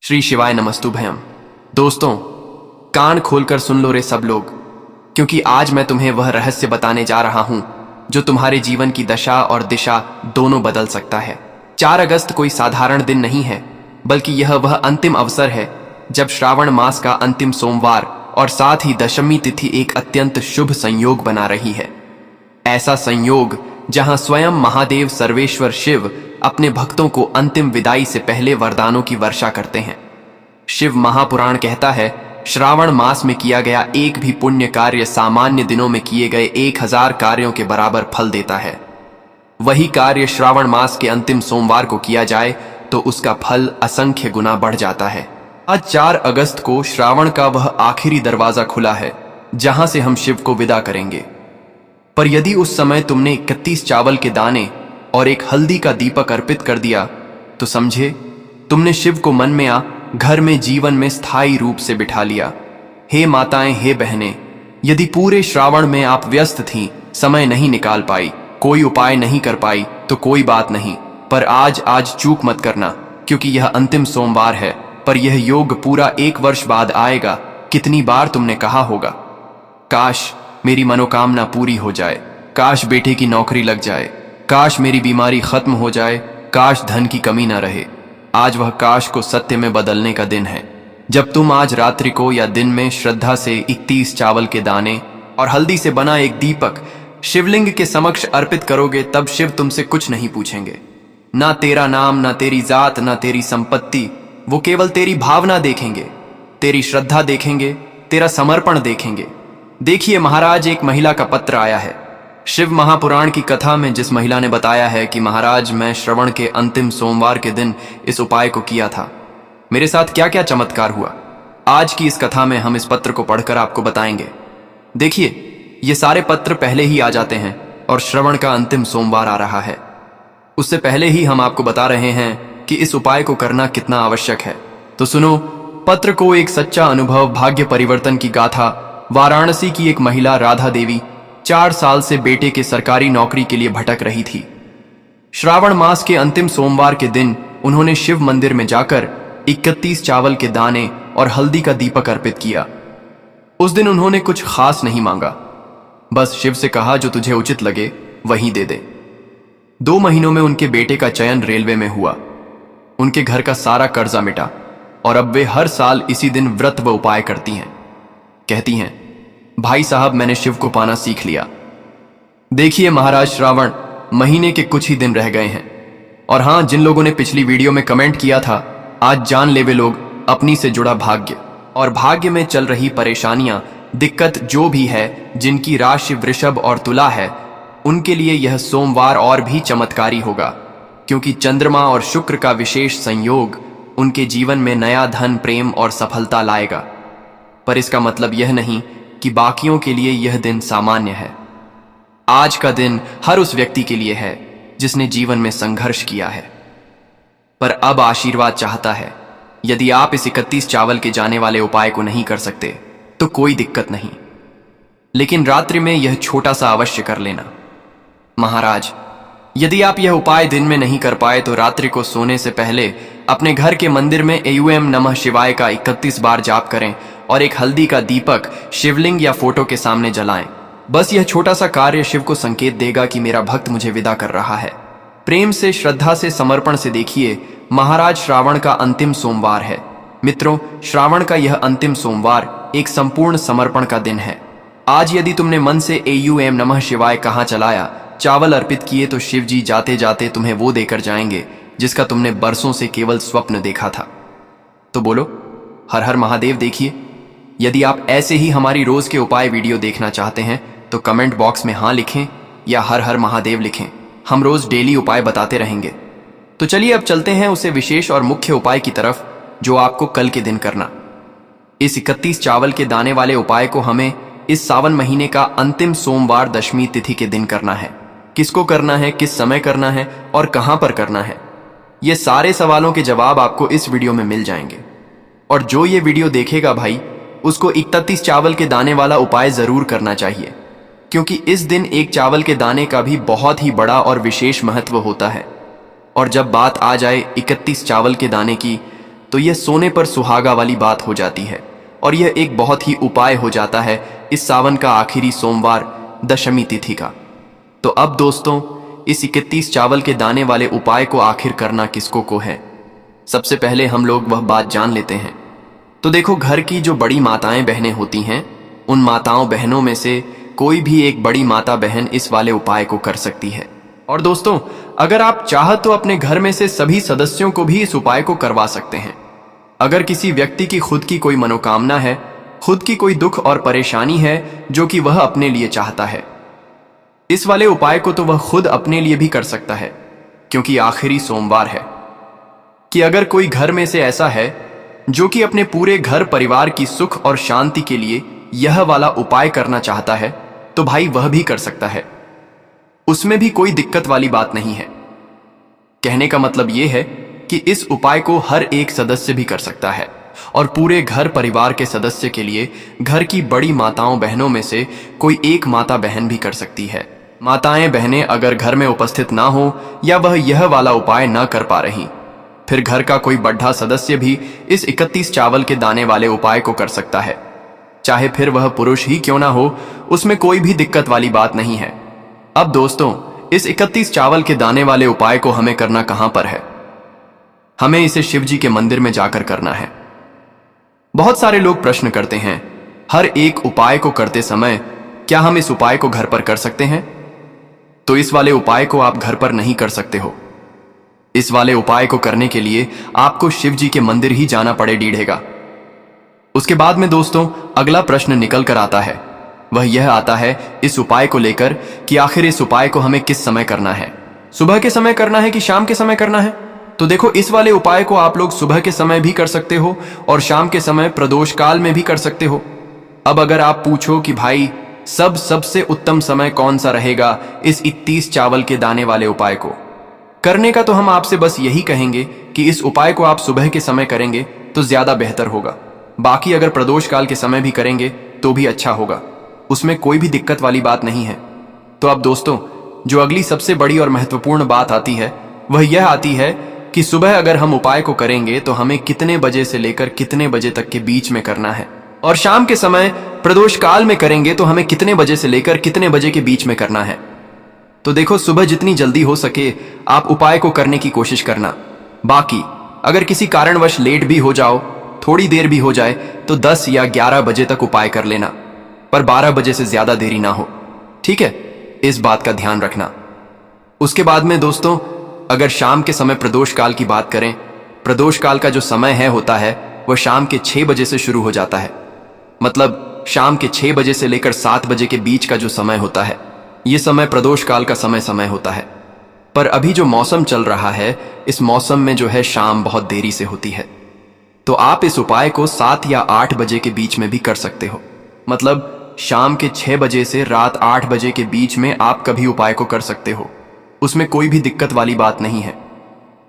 श्री शिवाय नमस्तुभयम। दोस्तों, कान खोलकर सुन लो रे सब लोग, क्योंकि आज मैं तुम्हें वह रहस्य बताने जा रहा हूं जो तुम्हारे जीवन की दशा और दिशा दोनों बदल सकता है। 4 अगस्त कोई साधारण दिन नहीं है, बल्कि यह वह अंतिम अवसर है जब श्रावण मास का अंतिम सोमवार और साथ ही दशमी तिथि एक अत्यंत शुभ संयोग बना रही है। ऐसा संयोग जहां स्वयं महादेव सर्वेश्वर शिव अपने भक्तों को अंतिम विदाई से पहले वरदानों की वर्षा करते हैं। शिव महापुराण कहता है, श्रावण मास में किया गया एक भी पुण्य कार्य सामान्य दिनों में किए गए 1000 कार्यों के बराबर फल देता है। वही कार्य श्रावण मास के अंतिम सोमवार को किया जाए तो उसका फल असंख्य गुना बढ़ जाता है। आज 4 अगस्त को श्रावण का वह आखिरी दरवाजा खुला है जहां से हम शिव को विदा करेंगे। पर यदि उस समय तुमने 31 चावल के दाने और एक हल्दी का दीपक अर्पित कर दिया तो समझे तुमने शिव को मन में घर में जीवन में स्थायी रूप से बिठा लिया। हे माताएं, हे बहनें, यदि पूरे श्रावण में आप व्यस्त थीं, समय नहीं निकाल पाई, कोई उपाय नहीं कर पाई तो कोई बात नहीं, पर आज चूक मत करना, क्योंकि यह अंतिम सोमवार है। पर यह योग पूरा 1 वर्ष बाद आएगा। कितनी बार तुमने कहा होगा, काश मेरी मनोकामना पूरी हो जाए, काश बेटे की नौकरी लग जाए, काश मेरी बीमारी खत्म हो जाए, काश धन की कमी न रहे। आज वह काश को सत्य में बदलने का दिन है। जब तुम आज रात्रि को या दिन में श्रद्धा से 31 चावल के दाने और हल्दी से बना एक दीपक शिवलिंग के समक्ष अर्पित करोगे, तब शिव तुमसे कुछ नहीं पूछेंगे। ना तेरा नाम, ना तेरी जात, ना तेरी संपत्ति। वो केवल तेरी भावना देखेंगे, तेरी श्रद्धा देखेंगे, तेरा समर्पण देखेंगे। देखिए महाराज, एक महिला का पत्र आया है। शिव महापुराण की कथा में जिस महिला ने बताया है कि महाराज, मैं श्रवण के अंतिम सोमवार के दिन इस उपाय को किया था, मेरे साथ क्या क्या चमत्कार हुआ, आज की इस कथा में हम इस पत्र को पढ़कर आपको बताएंगे। देखिए, ये सारे पत्र पहले ही आ जाते हैं और श्रवण का अंतिम सोमवार आ रहा है। उससे पहले ही हम आपको बता रहे हैं कि इस उपाय को करना कितना आवश्यक है। तो सुनो पत्र को। एक सच्चा अनुभव, भाग्य परिवर्तन की गाथा। वाराणसी की एक महिला राधा देवी 4 साल से बेटे के सरकारी नौकरी के लिए भटक रही थी। श्रावण मास के अंतिम सोमवार के दिन उन्होंने शिव मंदिर में जाकर 31 चावल के दाने और हल्दी का दीपक अर्पित किया। उस दिन उन्होंने कुछ खास नहीं मांगा, बस शिव से कहा, जो तुझे उचित लगे वही दे दे। 2 महीनों में उनके बेटे का चयन रेलवे में हुआ, उनके घर का सारा कर्जा मिटा और अब वे हर साल इसी दिन व्रत व उपाय करती हैं। कहती हैं, भाई साहब, मैंने शिव को पाना सीख लिया। देखिए महाराज, श्रावण महीने के कुछ ही दिन रह गए हैं। और हां, जिन लोगों ने पिछली वीडियो में कमेंट किया था, आज जान ले वे लोग अपनी से जुड़ा भाग्य और भाग्य में चल रही परेशानियां, दिक्कत जो भी है, जिनकी राशि वृषभ और तुला है, उनके लिए यह सोमवार और भी चमत्कारी होगा, क्योंकि चंद्रमा और शुक्र का विशेष संयोग उनके जीवन में नया धन, प्रेम और सफलता लाएगा। पर इसका मतलब यह नहीं कि बाकियों के लिए यह दिन सामान्य है। आज का दिन हर उस व्यक्ति के लिए है जिसने जीवन में संघर्ष किया है, पर अब आशीर्वाद चाहता है। यदि आप इस 31 चावल के जाने वाले उपाय को नहीं कर सकते तो कोई दिक्कत नहीं, लेकिन रात्रि में यह छोटा सा अवश्य कर लेना। महाराज, यदि आप यह उपाय दिन में नहीं कर पाए तो रात्रि को सोने से पहले अपने घर के मंदिर में एयूएम नमः शिवाय का 31 बार जाप करें और एक हल्दी का दीपक शिवलिंग या फोटो के सामने जलाएं। बस यह छोटा सा कार्य शिव को संकेत देगा कि मेरा भक्त मुझे विदा कर रहा है। प्रेम से, श्रद्धा से, समर्पण से देखिए महाराज, श्रावण का अंतिम सोमवार है। मित्रों, श्रावण का यह अंतिम सोमवार एक संपूर्ण समर्पण का दिन है। आज यदि तुमने मन से एयूएम नमः शिवाय कहा चलाया, चावल अर्पित किए, तो शिव जी जाते जाते तुम्हें वो देकर जाएंगे जिसका तुमने बरसों से केवल स्वप्न देखा था। तो बोलो हर हर महादेव। देखिए, यदि आप ऐसे ही हमारी रोज के उपाय वीडियो देखना चाहते हैं तो कमेंट बॉक्स में हाँ लिखें या हर हर महादेव लिखें। हम रोज डेली उपाय बताते रहेंगे। तो चलिए अब चलते हैं उसे विशेष और मुख्य उपाय की तरफ जो आपको कल के दिन करना। इस 31 चावल के दाने वाले उपाय को हमें इस सावन महीने का अंतिम सोमवार दशमी तिथि के दिन करना है। किसको करना है, किस समय करना है और कहां पर करना है, ये सारे सवालों के जवाब आपको इस वीडियो में मिल जाएंगे। और जो ये वीडियो देखेगा भाई, उसको 31 चावल के दाने वाला उपाय जरूर करना चाहिए, क्योंकि इस दिन एक चावल के दाने का भी बहुत ही बड़ा और विशेष महत्व होता है। और जब बात आ जाए 31 चावल के दाने की, तो यह सोने पर सुहागा वाली बात हो जाती है और यह एक बहुत ही उपाय हो जाता है इस सावन का आखिरी सोमवार दशमी तिथि का। तो अब दोस्तों, इस 31 चावल के दाने वाले उपाय को आखिर करना किसको को है, सबसे पहले हम लोग वह बात जान लेते हैं। तो देखो, घर की जो बड़ी माताएं बहनें होती हैं, उन माताओं बहनों में से कोई भी एक बड़ी माता बहन इस वाले उपाय को कर सकती है। और दोस्तों, अगर आप चाह तो अपने घर में से सभी सदस्यों को भी इस उपाय को करवा सकते हैं। अगर किसी व्यक्ति की खुद की कोई मनोकामना है, खुद की कोई दुख और परेशानी है जो कि वह अपने लिए चाहता है, इस वाले उपाय को तो वह खुद अपने लिए भी कर सकता है, क्योंकि आखिरी सोमवार है। कि अगर कोई घर में से ऐसा है जो कि अपने पूरे घर परिवार की सुख और शांति के लिए यह वाला उपाय करना चाहता है, तो भाई वह भी कर सकता है। उसमें भी कोई दिक्कत वाली बात नहीं है। कहने का मतलब यह है कि इस उपाय को हर एक सदस्य भी कर सकता है और पूरे घर परिवार के सदस्य के लिए घर की बड़ी माताओं बहनों में से कोई एक माता बहन भी कर सकती है। माताएं बहनें अगर घर में उपस्थित ना हो या वह यह वाला उपाय ना कर पा रही, फिर घर का कोई बड़ा सदस्य भी इस 31 चावल के दाने वाले उपाय को कर सकता है। चाहे फिर वह पुरुष ही क्यों ना हो, उसमें कोई भी दिक्कत वाली बात नहीं है। अब दोस्तों, इस 31 चावल के दाने वाले उपाय को हमें करना कहां पर है? हमें इसे शिव जी के मंदिर में जाकर करना है। बहुत सारे लोग प्रश्न करते हैं, हर एक उपाय को करते समय क्या हम इस उपाय को घर पर कर सकते हैं? तो इस वाले उपाय को आप घर पर नहीं कर सकते हो। इस वाले उपाय को करने के लिए आपको शिव जी के मंदिर ही जाना पड़ेगा। उसके बाद में दोस्तों, अगला प्रश्न निकल कर आता है। वह यह आता है इस उपाय को लेकर कि आखिर इस उपाय को हमें किस समय करना है, सुबह के समय करना है कि शाम के समय करना है? तो देखो, इस वाले उपाय को आप लोग सुबह के समय भी कर सकते हो और शाम के समय प्रदोष काल में भी कर सकते हो। अब अगर आप पूछो कि भाई सबसे उत्तम समय कौन सा रहेगा इस 31 चावल के दाने वाले उपाय को करने का, तो हम आपसे बस यही कहेंगे कि इस उपाय को आप सुबह के समय करेंगे तो ज्यादा बेहतर होगा। बाकी अगर प्रदोष काल के समय भी करेंगे तो भी अच्छा होगा, उसमें कोई भी दिक्कत वाली बात नहीं है। तो अब दोस्तों, जो अगली सबसे बड़ी और महत्वपूर्ण बात आती है वह यह आती है कि सुबह अगर हम उपाय को करेंगे तो हमें कितने बजे से लेकर कितने बजे तक के बीच में करना है, और शाम के समय प्रदोष काल में करेंगे तो हमें कितने बजे से लेकर कितने बजे के बीच में करना है। तो देखो, सुबह जितनी जल्दी हो सके आप उपाय को करने की कोशिश करना। बाकी अगर किसी कारणवश लेट भी हो जाओ, थोड़ी देर भी हो जाए, तो 10 या 11 बजे तक उपाय कर लेना, पर 12 बजे से ज्यादा देरी ना हो। ठीक है, इस बात का ध्यान रखना। उसके बाद में दोस्तों, अगर शाम के समय प्रदोष काल की बात करें, प्रदोष काल का जो समय होता है वह शाम के 6 बजे से शुरू हो जाता है। मतलब शाम के 6 बजे से लेकर 7 बजे के बीच का जो समय होता है, यह समय प्रदोष काल का समय होता है। पर अभी जो मौसम चल रहा है, इस मौसम में जो है शाम बहुत देरी से होती है। तो आप इस उपाय को 7 या 8 बजे के बीच में भी कर सकते हो। मतलब शाम के 6 बजे से रात 8 बजे के बीच में आप कभी उपाय को कर सकते हो, उसमें कोई भी दिक्कत वाली बात नहीं है।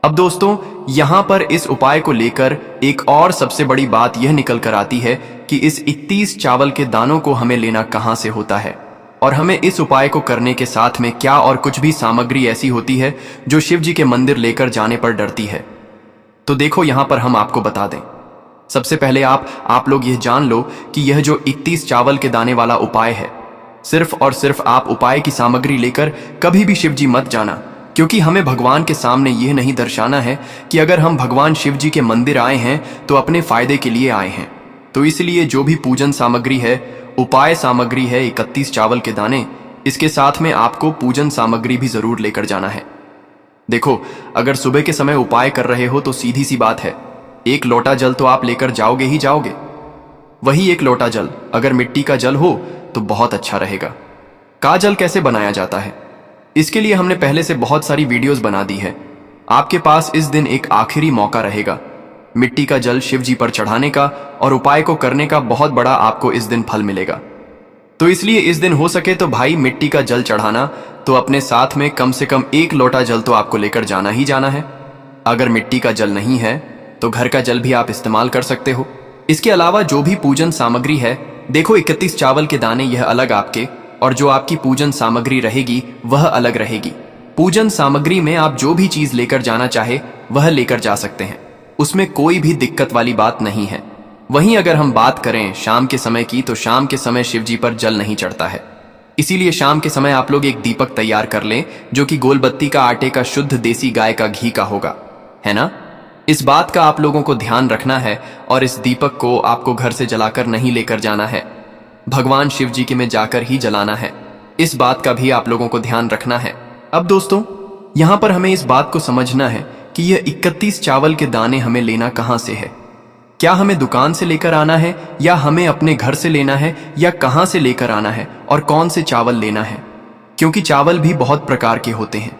अब दोस्तों, यहां पर इस उपाय को लेकर एक और सबसे बड़ी बात यह निकल कर आती है कि इस 31 चावल के दानों को हमें लेना कहां से होता है, और हमें इस उपाय को करने के साथ में क्या और कुछ भी सामग्री ऐसी होती है जो शिव जी के मंदिर लेकर जाने पर डरती है। तो देखो, यहां पर हम आपको बता दें। सबसे पहले आप लोग यह जान लो कि यह जो 31 चावल के दाने वाला उपाय है, सिर्फ और सिर्फ आप उपाय की सामग्री लेकर कभी भी शिव जी मत जाना, क्योंकि हमें भगवान के सामने यह नहीं दर्शाना है कि अगर हम भगवान शिव जी के मंदिर आए हैं तो अपने फायदे के लिए आए हैं। तो इसलिए जो भी पूजन सामग्री है, उपाय सामग्री है 31 चावल के दाने, इसके साथ में आपको पूजन सामग्री भी जरूर लेकर जाना है। देखो, अगर सुबह के समय उपाय कर रहे हो तो सीधी सी बात है, 1 लोटा जल तो आप लेकर जाओगे ही जाओगे। वही 1 लोटा जल अगर मिट्टी का जल हो तो बहुत अच्छा रहेगा। काजल कैसे बनाया जाता है, इसके लिए हमने पहले से बहुत सारी वीडियोस बना दी है। आपके पास इस दिन एक आखिरी मौका रहेगा मिट्टी का जल शिव जी पर चढ़ाने का और उपाय को करने का। बहुत बड़ा आपको इस दिन फल मिलेगा। तो इसलिए इस दिन हो सके तो भाई मिट्टी का जल चढ़ाना, तो अपने साथ में कम से कम 1 लोटा जल तो आपको लेकर जाना ही जाना है। अगर मिट्टी का जल नहीं है तो घर का जल भी आप इस्तेमाल कर सकते हो। इसके अलावा जो भी पूजन सामग्री है, देखो 31 चावल के दाने यह अलग आपके, और जो आपकी पूजन सामग्री रहेगी वह अलग रहेगी। पूजन सामग्री में आप जो भी चीज लेकर जाना चाहे वह लेकर जा सकते हैं। उसमें कोई भी दिक्कत वाली बात नहीं है। वहीं अगर हम बात करें शाम के समय की, तो शाम के समय शिव जी पर जल नहीं चढ़ता है। इसीलिए शाम के समय आप लोग एक दीपक तैयार कर लें, जो कि गोलबत्ती का आटे का शुद्ध देसी गाय का घी का होगा, है ना। इस बात का आप लोगों को ध्यान रखना है, और इस दीपक को आपको घर से जलाकर नहीं लेकर जाना है, भगवान शिव जी के में जाकर ही जलाना है। इस बात का भी आप लोगों को ध्यान रखना है। अब दोस्तों, यहां पर हमें इस बात को समझना है कि यह 31 चावल के दाने हमें लेना कहां से है। क्या हमें दुकान से लेकर आना है, या हमें अपने घर से लेना है, या कहां से लेकर आना है, और कौन से चावल लेना है, क्योंकि चावल भी बहुत प्रकार के होते हैं।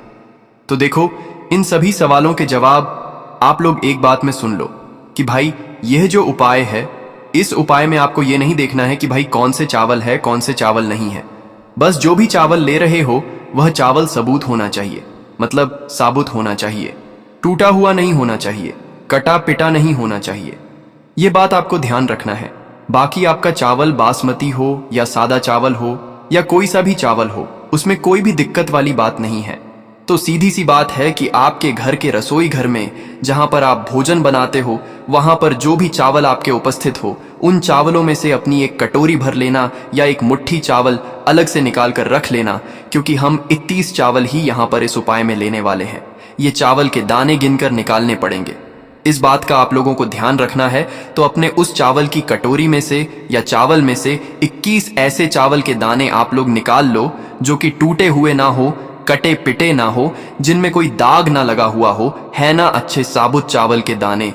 तो देखो, इन सभी सवालों के जवाब आप लोग एक बात में सुन लो कि भाई यह जो उपाय है, इस उपाय में आपको यह नहीं देखना है कि भाई कौन से चावल है, कौन से चावल नहीं है। बस जो भी चावल ले रहे हो वह चावल सबूत होना चाहिए, मतलब साबुत होना चाहिए, टूटा हुआ नहीं होना चाहिए, कटा पिटा नहीं होना चाहिए। यह बात आपको ध्यान रखना है। बाकी आपका चावल बासमती हो या सादा चावल हो या कोई सा भी चावल हो, उसमें कोई भी दिक्कत वाली बात नहीं है। तो सीधी सी बात है कि आपके घर के रसोई घर में जहां पर आप भोजन बनाते हो, वहां पर जो भी चावल आपके उपस्थित हो, उन चावलों में से अपनी एक कटोरी भर लेना या एक मुट्ठी चावल अलग से निकाल कर रख लेना, क्योंकि हम 31 चावल ही यहां पर इस उपाय में लेने वाले हैं। ये चावल के दाने गिनकर निकालने पड़ेंगे। इस बात का आप लोगों को ध्यान रखना है। तो अपने उस चावल की कटोरी में से या चावल में से 21 ऐसे चावल के दाने आप लोग निकाल लो, जो कि टूटे हुए ना हो, कटे पिटे ना हो, जिनमें कोई दाग ना लगा हुआ हो, है ना। अच्छे साबुत चावल के दाने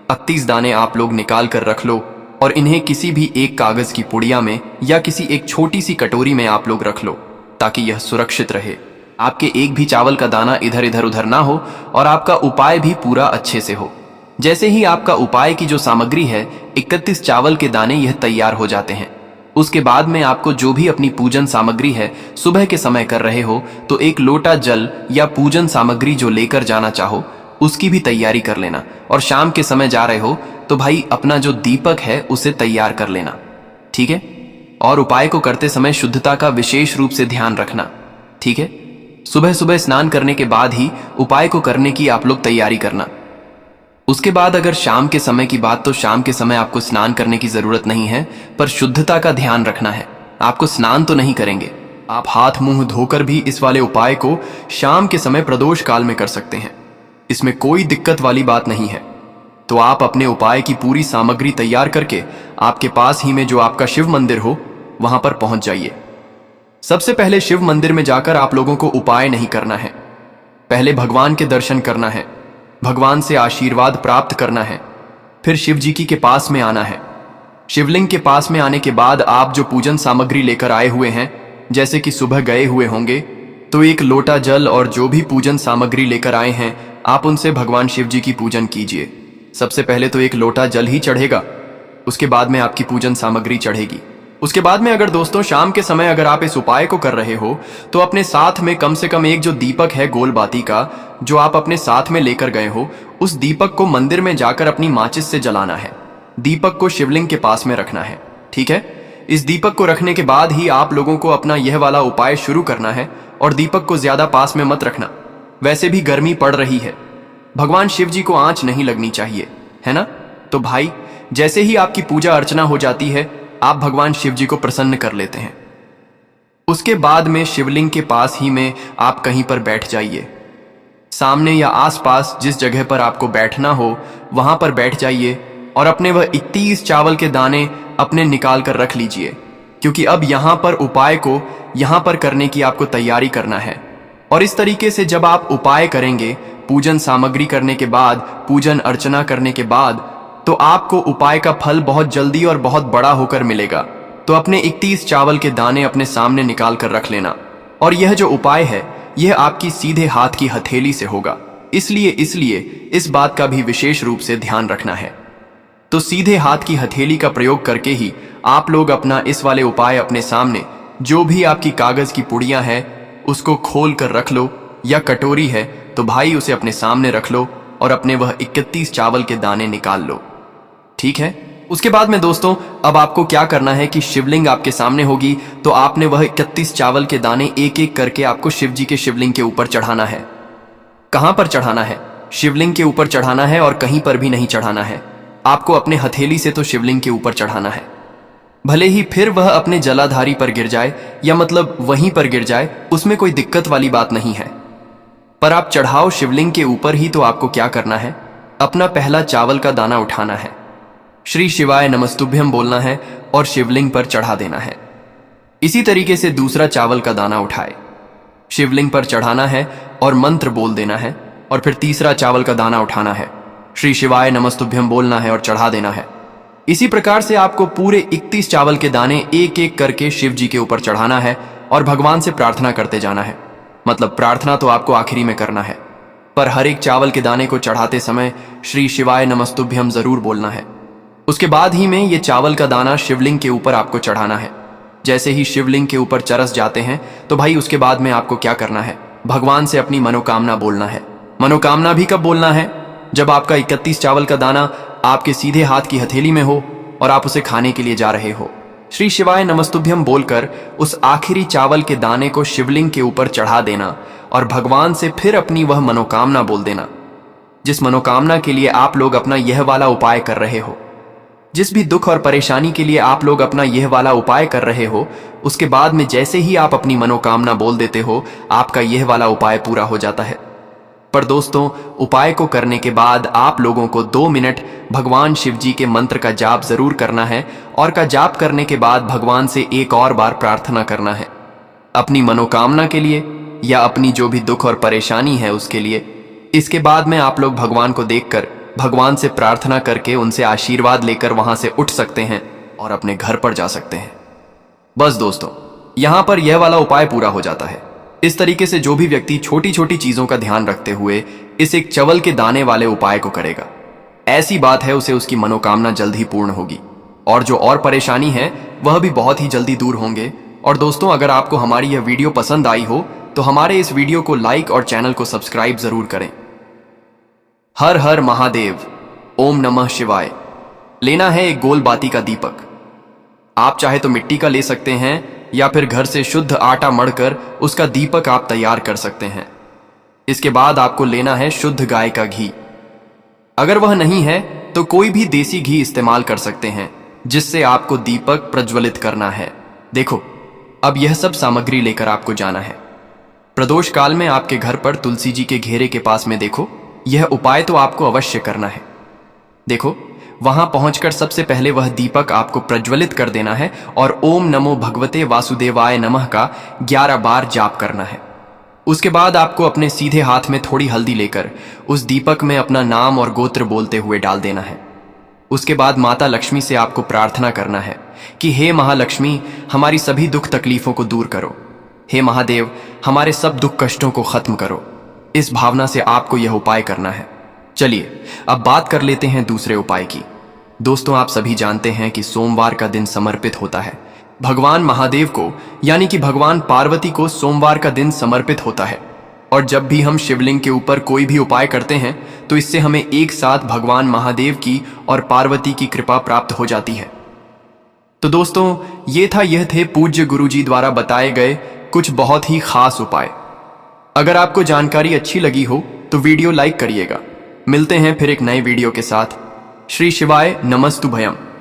31 दाने आप लोग निकाल कर रख लो, और इन्हें किसी भी एक कागज की पुड़िया में या किसी एक छोटी सी कटोरी में आप लोग रख लो, ताकि यह सुरक्षित रहे। आपके एक भी चावल का दाना इधर इधर उधर ना हो, और आपका उपाय भी पूरा अच्छे से हो। जैसे ही आपका उपाय की जो सामग्री है, 31 चावल के दाने, यह तैयार हो जाते हैं, उसके बाद में आपको जो भी अपनी पूजन सामग्री है, सुबह के समय कर रहे हो तो एक लोटा जल या पूजन सामग्री जो लेकर जाना चाहो उसकी भी तैयारी कर लेना। और शाम के समय जा रहे हो तो भाई अपना जो दीपक है उसे तैयार कर लेना, ठीक है। और उपाय को करते समय शुद्धता का विशेष रूप से ध्यान रखना, ठीक है। सुबह सुबह स्नान करने के बाद ही उपाय को करने की आप लोग तैयारी करना। उसके बाद अगर शाम के समय की बात, तो शाम के समय आपको स्नान करने की जरूरत नहीं है, पर शुद्धता का ध्यान रखना है। आपको स्नान तो नहीं करेंगे, आप हाथ मुंह धोकर भी इस वाले उपाय को शाम के समय प्रदोष काल में कर सकते हैं। इसमें कोई दिक्कत वाली बात नहीं है। तो आप अपने उपाय की पूरी सामग्री तैयार करके आपके पास ही में जो आपका शिव मंदिर हो वहां पर पहुंच जाइए। सबसे पहले शिव मंदिर में जाकर आप लोगों को उपाय नहीं करना है, पहले भगवान के दर्शन करना है, भगवान से आशीर्वाद प्राप्त करना है, फिर शिव जी के पास में आना है। शिवलिंग के पास में आने के बाद आप जो पूजन सामग्री लेकर आए हुए हैं, जैसे कि सुबह गए हुए होंगे, तो एक लोटा जल और जो भी पूजन सामग्री लेकर आए हैं, आप उनसे भगवान शिव जी की पूजन कीजिए। सबसे पहले तो एक लोटा जल ही चढ़ेगा, उसके बाद में आपकी पूजन सामग्री चढ़ेगी। उसके बाद में अगर दोस्तों शाम के समय अगर आप इस उपाय को कर रहे हो, तो अपने साथ में कम से कम एक जो दीपक है गोल बाती का, जो आप अपने साथ में लेकर गए हो, उस दीपक को मंदिर में जाकर अपनी माचिस से जलाना है। दीपक को शिवलिंग के पास में रखना है, ठीक है। इस दीपक को रखने के बाद ही आप लोगों को अपना यह वाला उपाय शुरू करना है, और दीपक को ज्यादा पास में मत रखना। वैसे भी गर्मी पड़ रही है, भगवान शिव जी को आंच नहीं लगनी चाहिए, है ना। तो भाई जैसे ही आपकी पूजा अर्चना हो जाती है, आप भगवान शिव जी को प्रसन्न कर लेते हैं। उसके बाद में शिवलिंग के पास ही में आप कहीं पर बैठ जाइए, सामने या आसपास जिस जगह पर आपको बैठना हो वहां पर बैठ जाइए, और अपने वह 31 चावल के दाने अपने निकाल कर रख लीजिए, क्योंकि अब यहां पर उपाय को यहां पर करने की आपको तैयारी करना है। और इस तरीके से जब आप उपाय करेंगे, पूजन सामग्री करने के बाद, पूजन अर्चना करने के बाद, तो आपको उपाय का फल बहुत जल्दी और बहुत बड़ा होकर मिलेगा। तो अपने 31 चावल के दाने अपने सामने निकाल कर रख लेना। और यह जो उपाय है, यह आपकी सीधे हाथ की हथेली से होगा, इसलिए इस बात का भी विशेष रूप से ध्यान रखना है। तो सीधे हाथ की हथेली का प्रयोग करके ही आप लोग अपना इस वाले उपाय अपने सामने, जो भी आपकी कागज की पुड़ियां है उसको खोल कर रख लो, या कटोरी है तो भाई उसे अपने सामने रख लो, और अपने वह 31 चावल के दाने निकाल लो, ठीक है। उसके बाद में दोस्तों अब आपको क्या करना है कि शिवलिंग आपके सामने होगी, तो आपने वह 31 चावल के दाने एक एक करके आपको शिव जी के शिवलिंग के ऊपर चढ़ाना है। कहां पर चढ़ाना है, शिवलिंग के ऊपर चढ़ाना है और कहीं पर भी नहीं चढ़ाना है। आपको अपने हथेली से तो शिवलिंग के ऊपर चढ़ाना है। भले ही फिर वह अपने जलाधारी पर गिर जाए या मतलब वहीं पर गिर जाए, उसमें कोई दिक्कत वाली बात नहीं है। पर आप चढ़ाओ शिवलिंग के ऊपर ही तो आपको क्या करना है, अपना पहला चावल का दाना उठाना है, श्री शिवाय नमस्तुभ्यम बोलना है और शिवलिंग पर चढ़ा देना है। इसी तरीके से दूसरा चावल का दाना उठाए, शिवलिंग पर चढ़ाना है और मंत्र बोल देना है, और फिर तीसरा चावल का दाना उठाना है, श्री शिवाय नमस्तुभ्यम बोलना है और चढ़ा देना है। इसी प्रकार से आपको पूरे 31 चावल के दाने एक एक करके शिव जी के ऊपर चढ़ाना है और भगवान से प्रार्थना करते जाना है। मतलब प्रार्थना तो आपको आखिरी में करना है, पर हर एक चावल के दाने को चढ़ाते समय श्री शिवाय नमस्तुभ्यम जरूर बोलना है। उसके बाद ही में ये चावल का दाना शिवलिंग के ऊपर आपको चढ़ाना है। जैसे ही शिवलिंग के ऊपर चरस जाते हैं तो भाई उसके बाद में आपको क्या करना है, भगवान से अपनी मनोकामना बोलना है। मनोकामना भी कब बोलना है, जब आपका 31 चावल का दाना आपके सीधे हाथ की हथेली में हो और आप उसे खाने के लिए जा रहे हो। श्री शिवाय नमस्तुभ्यम बोलकर उस आखिरी चावल के दाने को शिवलिंग के ऊपर चढ़ा देना और भगवान से फिर अपनी वह मनोकामना बोल देना, जिस मनोकामना के लिए आप लोग अपना यह वाला उपाय कर रहे हो। जिस भी दुख और परेशानी के लिए आप लोग अपना यह वाला उपाय कर रहे हो, उसके बाद में जैसे ही आप अपनी मनोकामना बोल देते हो, आपका यह वाला उपाय पूरा हो जाता है। पर दोस्तों, उपाय को करने के बाद आप लोगों को 2 मिनट भगवान शिव जी के मंत्र का जाप जरूर करना है, और का जाप करने के बाद भगवान से एक और बार प्रार्थना करना है, अपनी मनोकामना के लिए या अपनी जो भी दुख और परेशानी है उसके लिए। इसके बाद में आप लोग भगवान को देखकर भगवान से प्रार्थना करके उनसे आशीर्वाद लेकर वहां से उठ सकते हैं और अपने घर पर जा सकते हैं। बस दोस्तों, यहां पर यह वाला उपाय पूरा हो जाता है। इस तरीके से जो भी व्यक्ति छोटी छोटी चीजों का ध्यान रखते हुए इस एक चावल के दाने वाले उपाय को करेगा, ऐसी बात है उसे उसकी मनोकामना जल्द ही पूर्ण होगी, और जो और परेशानी है वह भी बहुत ही जल्दी दूर होंगे। और दोस्तों, अगर आपको हमारी यह वीडियो पसंद आई हो तो हमारे इस वीडियो को लाइक और चैनल को सब्सक्राइब जरूर करें। हर हर महादेव, ओम नमः शिवाय। लेना है एक गोल बाती का दीपक। आप चाहे तो मिट्टी का ले सकते हैं या फिर घर से शुद्ध आटा मढ़कर उसका दीपक आप तैयार कर सकते हैं। इसके बाद आपको लेना है शुद्ध गाय का घी। अगर वह नहीं है तो कोई भी देसी घी इस्तेमाल कर सकते हैं, जिससे आपको दीपक प्रज्वलित करना है। देखो, अब यह सब सामग्री लेकर आपको जाना है। प्रदोष काल में आपके घर पर तुलसी जी के घेरे के पास में देखो, यह उपाय तो आपको अवश्य करना है। देखो, वहां पहुंचकर सबसे पहले वह दीपक आपको प्रज्वलित कर देना है और ओम नमो भगवते वासुदेवाय नमः का 11 बार जाप करना है। उसके बाद आपको अपने सीधे हाथ में थोड़ी हल्दी लेकर उस दीपक में अपना नाम और गोत्र बोलते हुए डाल देना है। उसके बाद माता लक्ष्मी से आपको प्रार्थना करना है कि हे महालक्ष्मी, हमारी सभी दुख तकलीफों को दूर करो। हे महादेव, हमारे सब दुख कष्टों को खत्म करो। इस भावना से आपको यह उपाय करना है। चलिए अब बात कर लेते हैं दूसरे उपाय की। दोस्तों, आप सभी जानते हैं कि सोमवार का दिन समर्पित होता है भगवान महादेव को, यानी कि भगवान पार्वती को सोमवार का दिन समर्पित होता है। और जब भी हम शिवलिंग के ऊपर कोई भी उपाय करते हैं तो इससे हमें एक साथ भगवान महादेव की और पार्वती की कृपा प्राप्त हो जाती है। तो दोस्तों, यह थे पूज्य गुरुजी द्वारा बताए गए कुछ बहुत ही खास उपाय। अगर आपको जानकारी अच्छी लगी हो तो वीडियो लाइक करिएगा। मिलते हैं फिर एक नए वीडियो के साथ। श्री शिवाय नमस्तुभयम।